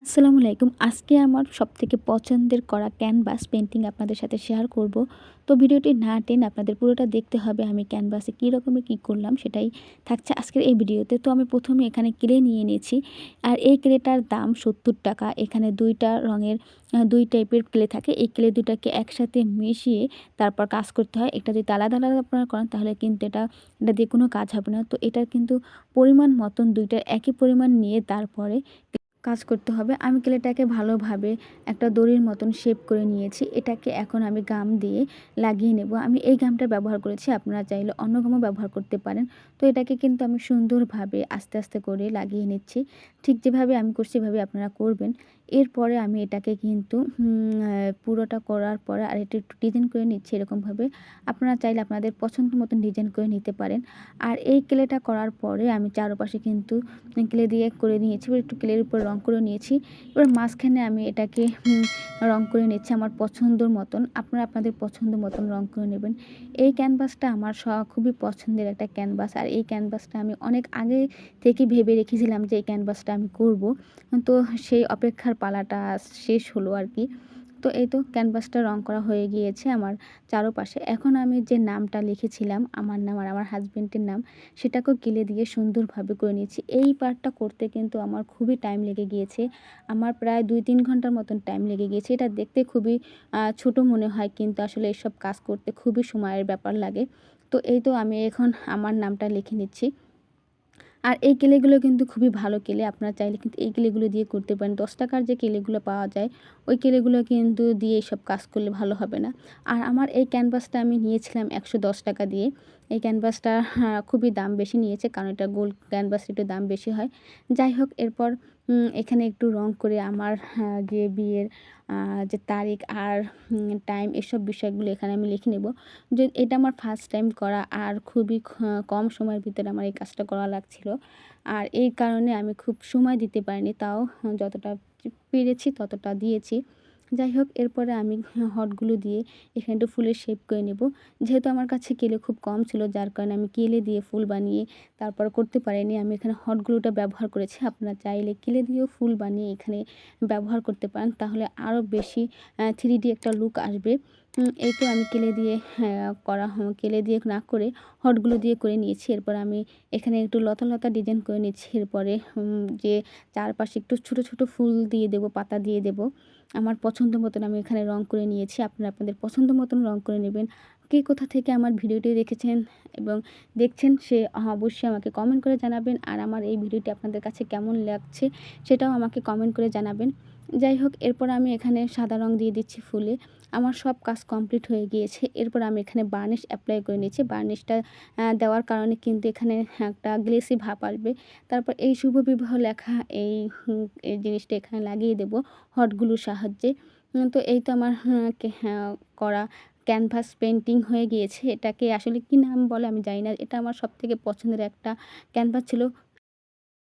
আসসালামু আলাইকুম। আজকে আমার সবথেকে পছন্দের করা ক্যানভাস পেইন্টিং আপনাদের সাথে শেয়ার করব। তো ভিডিওটি না টেনে আপনাদের পুরোটা দেখতে হবে। আমি ক্যানভাসে কী রকমের কী করলাম সেটাই থাকছে আজকের এই ভিডিওতে। তো আমি প্রথমে এখানে ক্লে নিয়ে নিয়েছি। আর এই ক্লেটার দাম ৳৭০। এখানে ২ টা রঙের ২ টাইপের ক্লে থাকে। এই ক্লে ২ টাকে একসাথে মিশিয়ে তারপর কাজ করতে হয়। এটা যদি আলাদা, আলাদা আপনারা করেন তাহলে কিন্তু এটা দিয়ে কোনো কাজ হবে না। তো এটার কিন্তু পরিমাণ মতন ২ টার একই পরিমাণ নিয়ে তারপরে কাজ করতে হবে। আমি ক্লেটাকে ভালোভাবে একটা দড়ির মতন শেপ করে নিয়েছি। এটাকে এখন আমি গাম দিয়ে লাগিয়ে নেব। আমি এই গামটা ব্যবহার করেছি। আপনারা চাইলে অন্য গামও ব্যবহার করতে পারেন। তো এটাকে কিন্তু আমি সুন্দরভাবে আস্তে, আস্তে করে লাগিয়ে নিচ্ছি। ঠিক যেভাবে আমি করছি এভাবে আপনারা করবেন। এরপরে আমি এটাকে কিন্তু পুরোটা করার পরে আর এটা একটু ডিজাইন করে নিচ্ছি এরকমভাবে। আপনারা চাইলে আপনাদের পছন্দ মতন ডিজাইন করে নিতে পারেন। আর এই ক্লেটা করার পরে আমি চারপাশে কিন্তু ক্লে দিয়ে করে নিয়েছি। এবার একটু ক্লের উপর রং করে নিয়েছি। এবার মাঝখানে আমি এটাকে রং করে নিচ্ছি আমার পছন্দর মতন। আপনারা আপনাদের পছন্দ মতন রং করে নেবেন। এই ক্যানভাসটা আমার খুবই পছন্দের একটা ক্যানভাস। আর এই ক্যানভাসটা আমি অনেক আগে থেকে ভেবে রেখেছিলাম যে এই ক্যানভাসটা আমি করব। তো সেই অপেক্ষার পালাটা শেষ হলো আরকি। তো এই তো ক্যানভাসটা রং করা হয়ে গিয়েছে আমার চারপাশে। এখন আমি যে নামটা লিখেছিলাম, আমার নাম আর আমার হাসব্যান্ডের নাম, সেটাকেও কিলে দিয়ে সুন্দরভাবে করে নিয়েছি। এই পার্টটা করতে কিন্তু আমার খুবই টাইম লেগে গিয়েছে। আমার প্রায় ২-৩ ঘন্টার মতন টাইম লেগে গিয়েছে। এটা দেখতে খুবই ছোট মনে হয় কিন্তু আসলে এসব কাজ করতে খুবই সময়ের ব্যাপার লাগে। তো এই তো আমি এখন আমার নামটা লিখে নিচ্ছি। আর এই কেলেগুলো কিন্তু খুবই ভালো কেলে। আপনারা চাইলে কিন্তু এই কেলেগুলো দিয়ে করতে পারেন। ৳১০ র যে কেলেগুলো পাওয়া যায়, ওই কেলেগুলো কিন্তু দিয়ে এসব কাজ করলে ভালো হবে না। আর আমার এই ক্যানভাসটা আমি নিয়েছিলাম ৳১১০ দিয়ে। এই ক্যানভাসটা খুবই দাম বেশি নিয়েছে কারণ এটা গোল্ড ক্যানভাস একটু দাম বেশি হয়। যাই হোক এরপর এখানে একটু রং করে আমার যে বিয়ের যে তারিখ আর টাইম এসব বিষয়গুলো এখানে আমি লিখে নেব। যে এটা আমার ফার্স্ট টাইম করা আর খুবই কম সময়ের ভিতরে আমার এই কাজটা করা লাগছিল। আর এই কারণে আমি খুব সময় দিতে পারিনি। তাও যতটা পেরেছি ততটা দিয়েছি। যাই হোক এরপরে আমি হটগুলো দিয়ে এখানে একটু ফুলের শেপ করে নেব। যেহেতু আমার কাছে কেলে খুব কম ছিল যার কারণে আমি কেলে দিয়ে ফুল বানিয়ে তারপর করতে পারিনি। আমি এখানে হট গ্লুটা ব্যবহার করেছি। আপনারা চাইলে কেলে দিয়েও ফুল বানিয়ে এখানে ব্যবহার করতে পারেন। তাহলে আরও বেশি 3D একটা লুক আসবে। এই তো আমি কেলে দিয়ে কেলে দিয়ে না করে হটগুলো দিয়ে করে নিয়েছি। এরপর আমি এখানে একটু লতা, লতা ডিজাইন করে নিচ্ছি। এরপরে যে চারপাশে একটু ছোট, ছোট ফুল দিয়ে দেবো, পাতা দিয়ে দেবো। আমার পছন্দ মতন আমি এখানে রং করে নিয়েছি। আপনারা আপনাদের পছন্দ মতন রং করে নেবেন। কে কোথা থেকে আমার ভিডিওটি দেখেছেন এবং দেখছেন সে অবশ্যই আমাকে কমেন্ট করে জানাবেন। আর আমার এই ভিডিওটি আপনাদের কাছে কেমন লাগছে সেটাও আমাকে কমেন্ট করে জানাবেন। যাই হোক এরপর আমি এখানে সাদা রং দিয়ে দিচ্ছি ফুলে। আমার সব কাজ কমপ্লিট হয়ে গিয়েছে। এরপর আমি এখানে বার্নিশ এপ্লাই করে নিচ্ছি। বার্নিশটা দেওয়ার কারণে কিন্তু এখানে একটা গ্লেসি ভাব আসবে। তারপর এই শুভ বিবাহ লেখা এই জিনিসটা এখানে লাগিয়ে দেব হট গ্লুর সাহায্যে। তো এই তো আমার করা ক্যানভাস পেইন্টিং হয়ে গিয়েছে। এটাকে আসলে কী নাম বলে আমি জানি না। এটা আমার সবথেকে পছন্দের একটা ক্যানভাস ছিল।